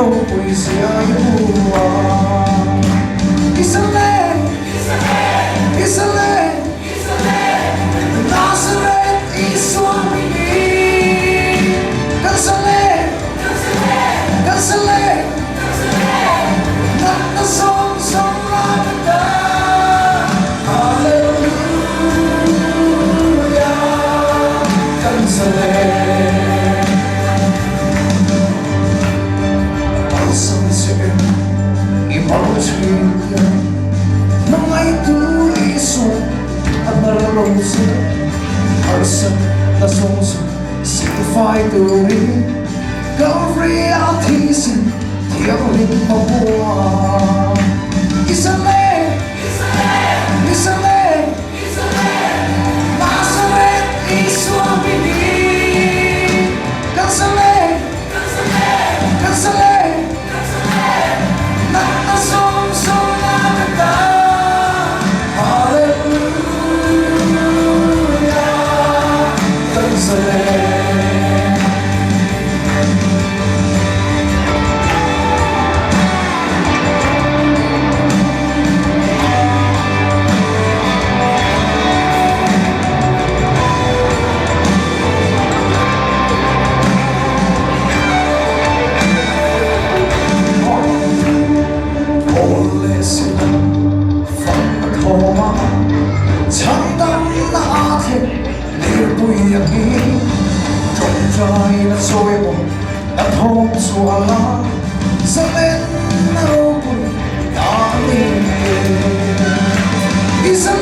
ko'y siya'y buwan. Isale, Isale, Nazareth is swimming. Cancele, Cancele, not the songs of Ramadan. Hallelujah, Cancele. Ipapasilya ng ay tuliso at nararose Arsa na sonso signify to me Calvary Altisin tiyang mabuha Isale, Isale, Nazareth is swimming. Cancele, Cancele, not the songs of Ramadan. Hallelujah, Cancele. At soy mo at home suhala sa leno ko'y namin. Isang